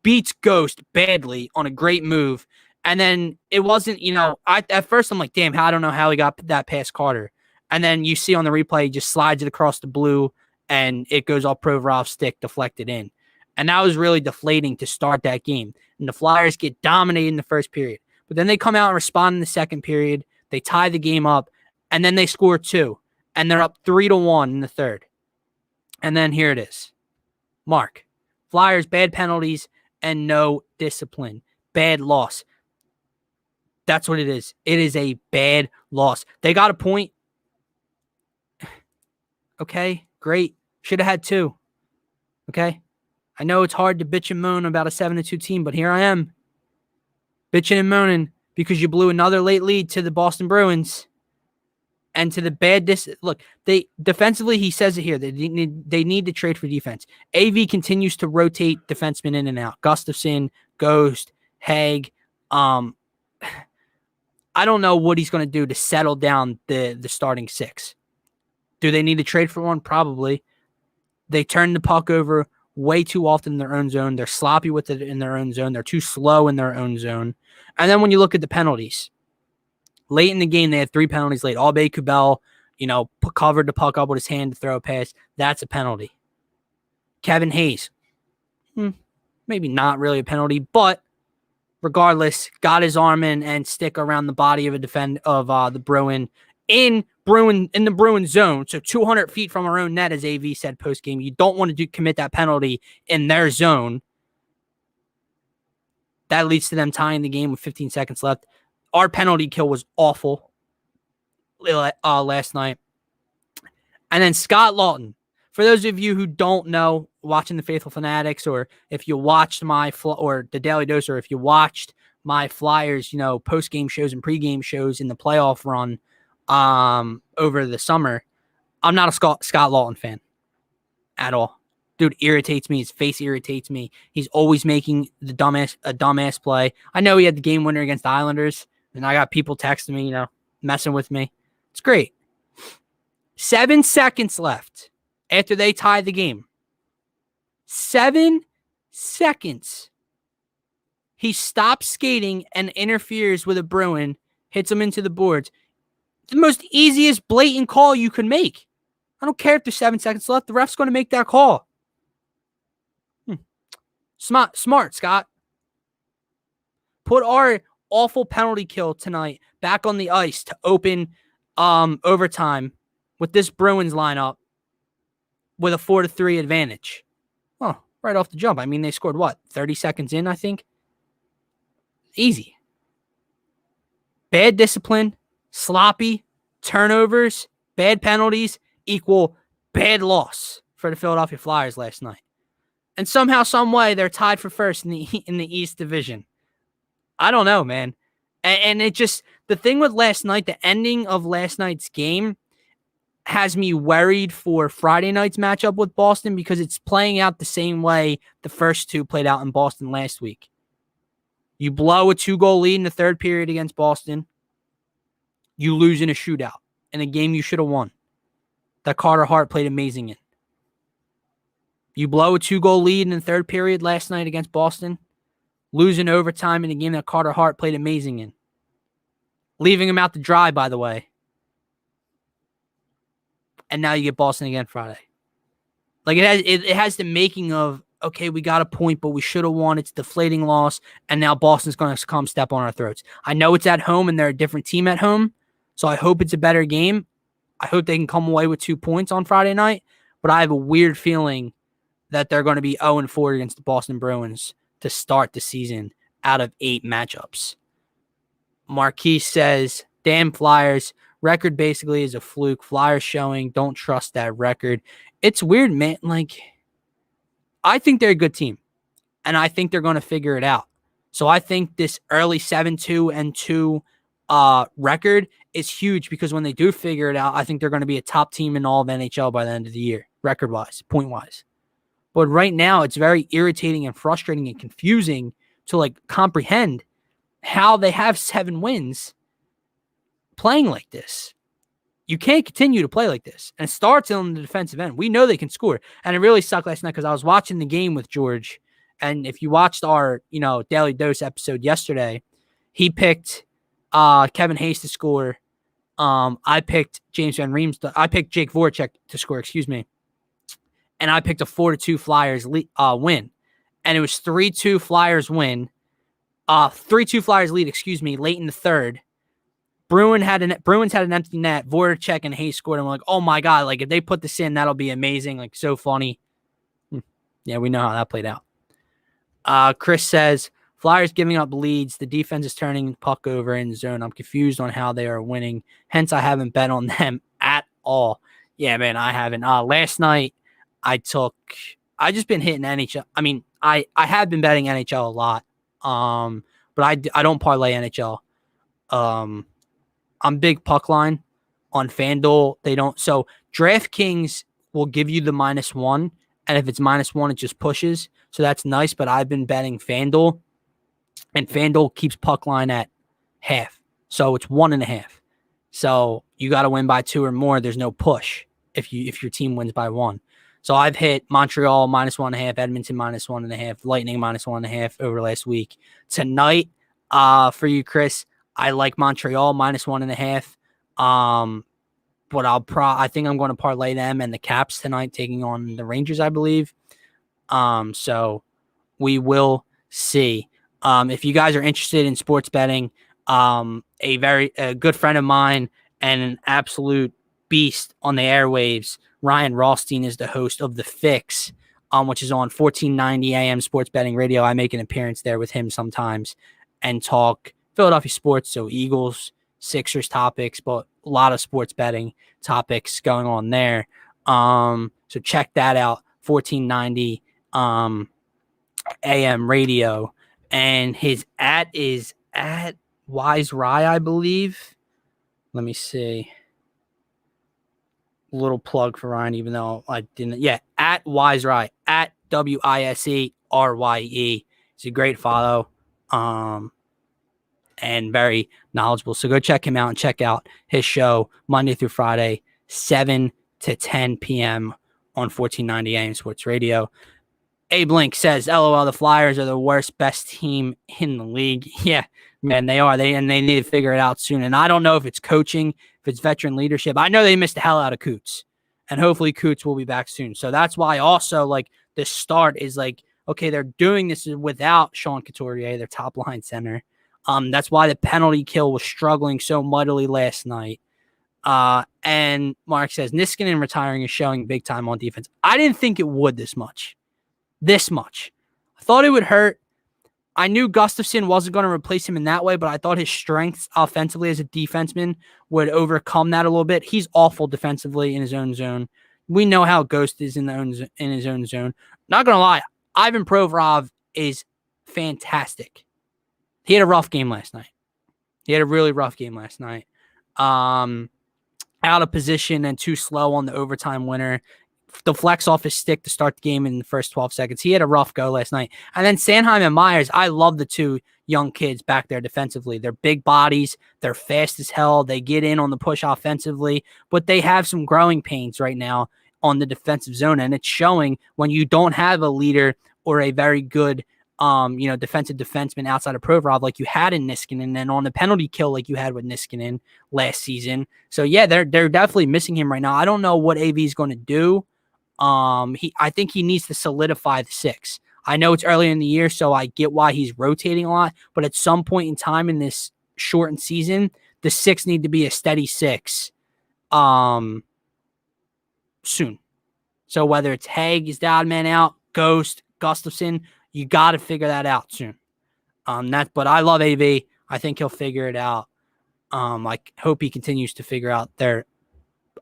beats Ghost badly on a great move. And then it wasn't, at first I'm like, damn, I don't know how he got that past Carter. And then you see on the replay, he just slides it across the blue and it goes off Provorov's stick, deflected in. And that was really deflating to start that game. And the Flyers get dominated in the first period. But then they come out and respond in the second period. They tie the game up. And then they score 2. And they're up 3-1 in the third. And then here it is. Mark. Flyers, bad penalties and no discipline. Bad loss. That's what it is. It is a bad loss. They got a point. Okay, great. Should have had 2. Okay? I know it's hard to bitch and moan about a 7-2 team, but here I am. Bitching and moaning because you blew another late lead to the Boston Bruins. And to the bad look, they defensively, he says it here. They need to trade for defense. AV continues to rotate defensemen in and out. Gustafsson, Ghost, Haig. I don't know what he's going to do to settle down the starting 6. Do they need to trade for one? Probably. They turn the puck over way too often in their own zone. They're sloppy with it in their own zone. They're too slow in their own zone. And then when you look at the penalties, late in the game, they had 3 penalties late. Albay Kubel, covered the puck up with his hand to throw a pass. That's a penalty. Kevin Hayes, maybe not really a penalty, but regardless, got his arm in and stick around the body of the Bruin in the Bruin zone. So 200 feet from our own net, as AV said post game. You don't want to commit that penalty in their zone. That leads to them tying the game with 15 seconds left. Our penalty kill was awful last night. And then Scott Lawton. For those of you who don't know, watching the Faithful Fanatics, or if you watched or the Daily Dose, or if you watched my Flyers, post-game shows and pre-game shows in the playoff run over the summer, I'm not a Scott Lawton fan at all. Dude irritates me. His face irritates me. He's always making a dumbass play. I know he had the game winner against the Islanders, and I got people texting me, messing with me. It's great. 7 seconds left after they tie the game. 7 seconds. He stops skating and interferes with a Bruin, hits him into the boards. The most easiest blatant call you can make. I don't care if there's 7 seconds left. The ref's going to make that call. Smart, Scott. Put our awful penalty kill tonight back on the ice to open overtime with this Bruins lineup with a 4-3 advantage. Oh, right off the jump. I mean, they scored 30 seconds in, I think? Easy. Bad discipline, sloppy, turnovers, bad penalties equal bad loss for the Philadelphia Flyers last night. And somehow, some way, they're tied for first in the East Division. I don't know, man. And it just, the thing with last night, the ending of last night's game has me worried for Friday night's matchup with Boston because it's playing out the same way the first two played out in Boston last week. You blow a 2-goal lead in the third period against Boston. You lose in a shootout in a game you should have won that Carter Hart played amazing in. You blow a 2-goal lead in the third period last night against Boston, losing overtime in a game that Carter Hart played amazing in. Leaving him out to dry, by the way. And now you get Boston again Friday. Like it has the making of, okay, we got a point, but we should have won. It's a deflating loss, and now Boston's going to come step on our throats. I know it's at home, and they're a different team at home, so I hope it's a better game. I hope they can come away with 2 points on Friday night, but I have a weird feeling that they're going to be 0-4 against the Boston Bruins to start the season out of 8 matchups. Marquise says, damn Flyers, record basically is a fluke. Flyers showing, don't trust that record. It's weird, man. Like, I think they're a good team, and I think they're going to figure it out. So I think this early 7-2-2 record is huge because when they do figure it out, I think they're going to be a top team in all of NHL by the end of the year, record-wise, point-wise. But right now, it's very irritating and frustrating and confusing to like comprehend how they have 7 wins playing like this. You can't continue to play like this. And it starts on the defensive end. We know they can score. And it really sucked last night because I was watching the game with George. And if you watched our, Daily Dose episode yesterday, he picked Kevin Hayes to score. I picked James Van Reems. I picked Jake Voracek to score, excuse me. And I picked a 4-2 Flyers win. And it was 3-2 Flyers win. 3-2 Flyers lead, late in the third. Bruins had an empty net. Voracek and Hayes scored. And we're like, oh my God, like if they put this in, that'll be amazing. Like so funny. Yeah, we know how that played out. Chris says, Flyers giving up leads. The defense is turning puck over in the zone. I'm confused on how they are winning. Hence, I haven't bet on them at all. Yeah, man, I haven't. Last night, I just been hitting NHL. I mean, I have been betting NHL a lot. But I don't parlay NHL. I'm big puck line on FanDuel. They don't. So DraftKings will give you the -1. And if it's -1, it just pushes. So that's nice. But I've been betting FanDuel. And FanDuel keeps puck line at half. So it's 1.5. So you got to win by 2 or more. There's no push if your team wins by 1. So I've hit Montreal -1.5, Edmonton -1.5, Lightning -1.5 over last week. Tonight, for you, Chris, I like Montreal -1.5. But I think I'm going to parlay them and the Caps tonight, taking on the Rangers, I believe. So we will see. If you guys are interested in sports betting, a good friend of mine and an absolute beast on the airwaves, Ryan Rothstein, is the host of The Fix, which is on 1490 AM Sports Betting Radio. I make an appearance there with him sometimes and talk Philadelphia sports, so Eagles, Sixers topics, but a lot of sports betting topics going on there. So check that out, 1490 AM Radio. And his is at Wise Rye, I believe. Let me see. Little plug for Ryan, even though I didn't. Yeah, at Wise Rye, at WISERYE. He's a great follow, and very knowledgeable. So go check him out and check out his show Monday through Friday, 7 to 10 p.m. on 1490 AM Sports Radio. Abe Link says, LOL, the Flyers are the worst, best team in the league. Yeah, man, they are. They need to figure it out soon. And I don't know if it's coaching, if it's veteran leadership. I know they missed the hell out of Coots. And hopefully Coots will be back soon. So that's why also, like, the start is like, okay, they're doing this without Sean Couturier, their top line center. That's why the penalty kill was struggling so mightily last night. And Mark says, Niskanen retiring is showing big time on defense. I didn't think it would this much. I thought it would hurt. I knew Gustafsson wasn't going to replace him in that way, but I thought his strengths offensively as a defenseman would overcome that a little bit. He's awful defensively in his own zone. We know how Ghost is in his own zone. Not gonna lie, Ivan Provorov is fantastic. He had a rough game last night. He had a really rough game last night. Out of position and too slow on the overtime winner. The flex off his stick to start the game in the first 12 seconds. He had a rough go last night. And then Sanheim and Myers, I love the two young kids back there defensively. They're big bodies. They're fast as hell. They get in on the push offensively, but they have some growing pains right now on the defensive zone. And it's showing when you don't have a leader or a very good defensive defenseman outside of Provorov like you had in Niskanen, and then on the penalty kill like you had with Niskanen last season. So yeah, they're definitely missing him right now. I don't know what AV is going to do. I think he needs to solidify the 6. I know it's early in the year, so I get why he's rotating a lot, but at some point in time in this shortened season, the 6 need to be a steady 6 soon. So whether it's Haig is the odd man out, Ghost, Gustafson, you got to figure that out soon. But I love AV. I think he'll figure it out. I hope he continues to figure out their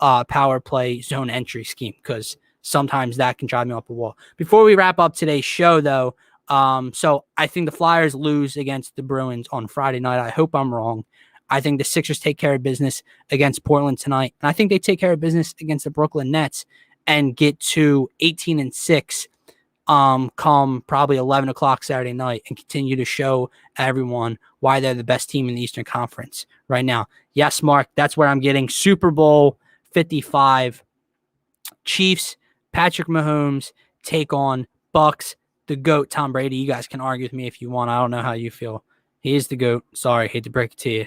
power play zone entry scheme, because sometimes that can drive me up a wall. Before we wrap up today's show, though, so I think the Flyers lose against the Bruins on Friday night. I hope I'm wrong. I think the Sixers take care of business against Portland tonight. And I think they take care of business against the Brooklyn Nets and get to 18-6 come probably 11 o'clock Saturday night and continue to show everyone why they're the best team in the Eastern Conference right now. Yes, Mark, that's where I'm getting. Super Bowl 55. Chiefs, Patrick Mahomes take on Bucs, the GOAT, Tom Brady. You guys can argue with me if you want. I don't know how you feel. He is the GOAT. Sorry, hate to break it to you.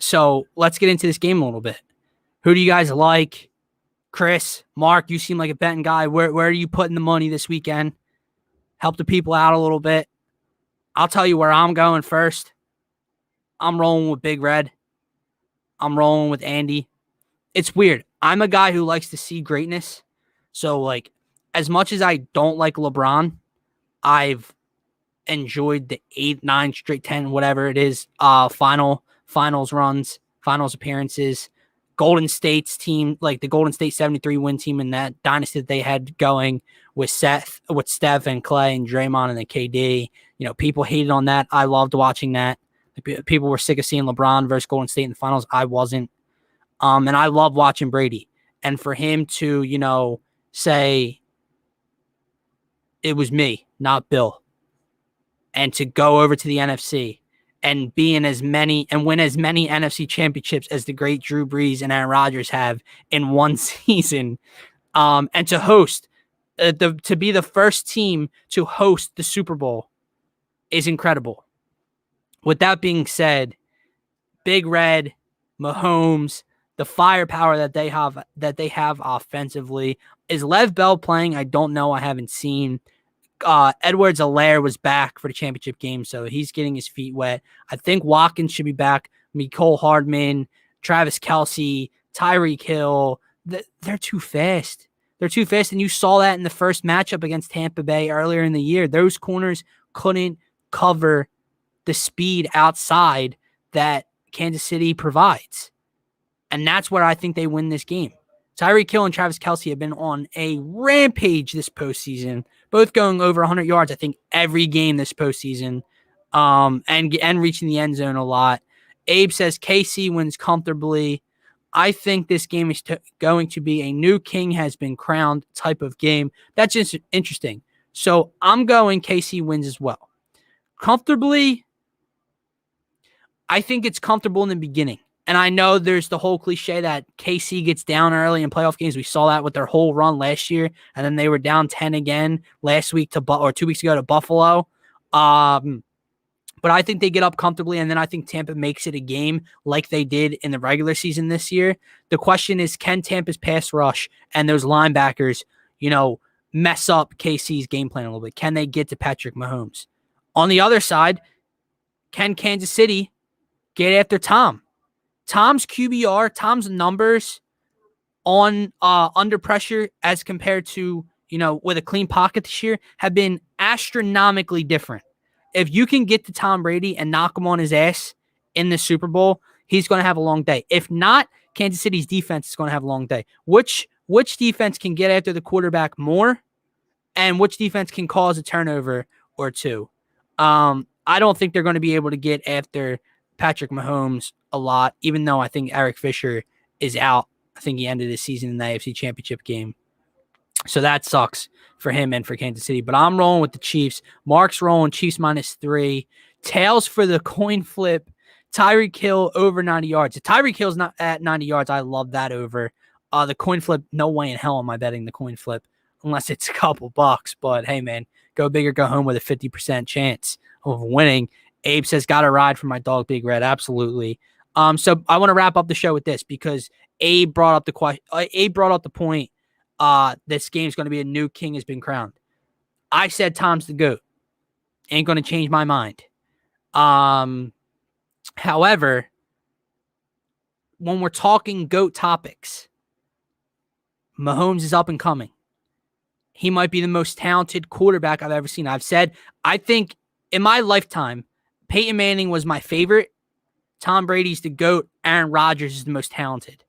So let's get into this game a little bit. Who do you guys like? Chris, Mark, you seem like a betting guy. Where are you putting the money this weekend? Help the people out a little bit. I'll tell you where I'm going first. I'm rolling with Big Red. I'm rolling with Andy. It's weird. I'm a guy who likes to see greatness. So, like, as much as I don't like LeBron, I've enjoyed the 8, 9, straight 10, whatever it is, finals runs, finals appearances. Golden State's team, like the Golden State 73 win team in that dynasty that they had going with Steph and Clay and Draymond and the KD. You know, people hated on that. I loved watching that. People were sick of seeing LeBron versus Golden State in the finals. I wasn't. And I love watching Brady. And for him to, say it was me, not Bill, and to go over to the NFC and win as many NFC championships as the great Drew Brees and Aaron Rodgers have in one season, and to host, to be the first team to host the Super Bowl is incredible. With that being said, Big Red, Mahomes, the firepower that they have offensively. Is Lev Bell playing? I don't know. I haven't seen. Edwards-Helaire was back for the championship game, so he's getting his feet wet. I think Watkins should be back. Mecole Hardman, Travis Kelce, Tyreek Hill. They're too fast. They're too fast, and you saw that in the first matchup against Tampa Bay earlier in the year. Those corners couldn't cover the speed outside that Kansas City provides. And that's where I think they win this game. Tyreek Hill and Travis Kelce have been on a rampage this postseason, both going over 100 yards, I think, every game this postseason, and reaching the end zone a lot. Abe says KC wins comfortably. I think this game is going to be a new king has been crowned type of game. That's just interesting. So I'm going KC wins as well. Comfortably, I think it's comfortable in the beginning. And I know there's the whole cliche that KC gets down early in playoff games. We saw that with their whole run last year, and then they were down 10 again last week or 2 weeks ago to Buffalo. But I think they get up comfortably, and then I think Tampa makes it a game like they did in the regular season this year. The question is, can Tampa's pass rush and those linebackers, mess up KC's game plan a little bit? Can they get to Patrick Mahomes? On the other side, can Kansas City get after Tom? Tom's QBR, Tom's numbers on under pressure as compared to, with a clean pocket this year have been astronomically different. If you can get to Tom Brady and knock him on his ass in the Super Bowl, he's going to have a long day. If not, Kansas City's defense is going to have a long day. Which defense can get after the quarterback more, and which defense can cause a turnover or two? I don't think they're going to be able to get after Patrick Mahomes a lot, even though I think Eric Fisher is out. I think he ended his season in the AFC Championship game. So that sucks for him and for Kansas City. But I'm rolling with the Chiefs. Mark's rolling Chiefs -3. Tails for the coin flip. Tyreek Hill over 90 yards. If Tyreek Hill's not at 90 yards, I love that over. The coin flip, no way in hell am I betting the coin flip unless it's a couple bucks. But hey, man, go big or go home with a 50% chance of winning. Abe says, got to ride for my dog, Big Red. Absolutely. So I want to wrap up the show with this because Abe brought up the question. Abe brought up the point. This game's going to be a new king has been crowned. I said Tom's the GOAT. Ain't going to change my mind. However, when we're talking GOAT topics, Mahomes is up and coming. He might be the most talented quarterback I've ever seen. I've said, I think in my lifetime, Peyton Manning was my favorite. Tom Brady's the GOAT. Aaron Rodgers is the most talented.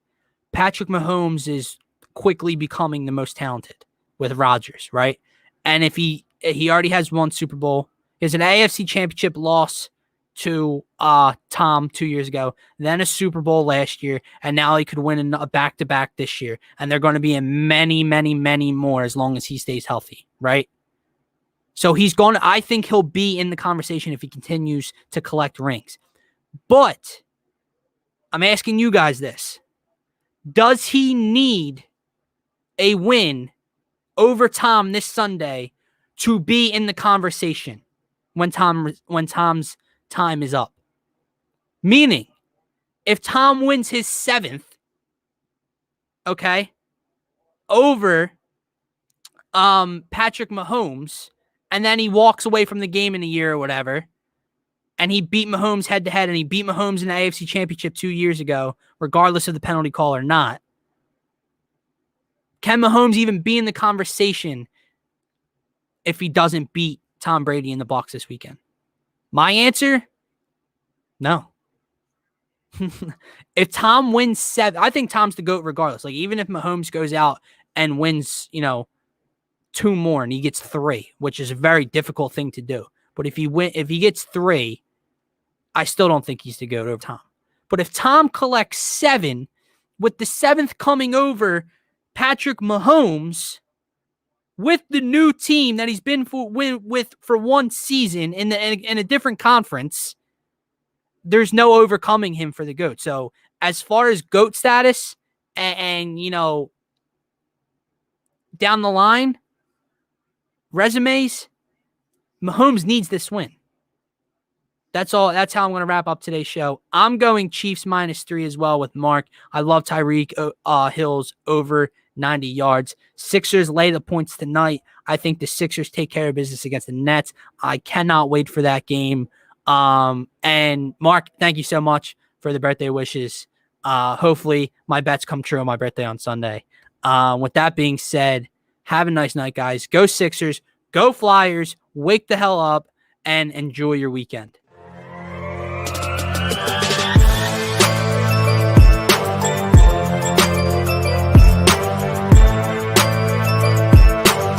Patrick Mahomes is quickly becoming the most talented with Rodgers, right? And if he already has one Super Bowl, he has an AFC Championship loss to Tom 2 years ago, then a Super Bowl last year, and now he could win a back-to-back this year. And they're going to be in many, many, many more as long as he stays healthy, right? So I think he'll be in the conversation if he continues to collect rings. But I'm asking you guys this. Does he need a win over Tom this Sunday to be in the conversation when Tom's time is up? Meaning, if Tom wins his 7th, okay, over Patrick Mahomes, and then he walks away from the game in a year or whatever, and he beat Mahomes head-to-head, and he beat Mahomes in the AFC Championship 2 years ago, regardless of the penalty call or not, can Mahomes even be in the conversation if he doesn't beat Tom Brady in the Bucs this weekend? My answer, no. If Tom wins 7, I think Tom's the GOAT regardless. Like, even if Mahomes goes out and wins, 2 more and he gets 3, which is a very difficult thing to do. But if he gets 3, I still don't think he's the GOAT over Tom. But if Tom collects 7, with the 7th coming over Patrick Mahomes with the new team that he's been with for one season in a different conference, there's no overcoming him for the GOAT. So as far as GOAT status and down the line, resumes, Mahomes needs this win. That's all. That's how I'm going to wrap up today's show. I'm going Chiefs -3 as well with Mark. I love Tyreek Hill's over 90 yards. Sixers lay the points tonight. I think the Sixers take care of business against the Nets. I cannot wait for that game. And Mark, thank you so much for the birthday wishes. Hopefully my bets come true on my birthday on Sunday. With that being said, have a nice night, guys. Go Sixers, go Flyers, wake the hell up, and enjoy your weekend.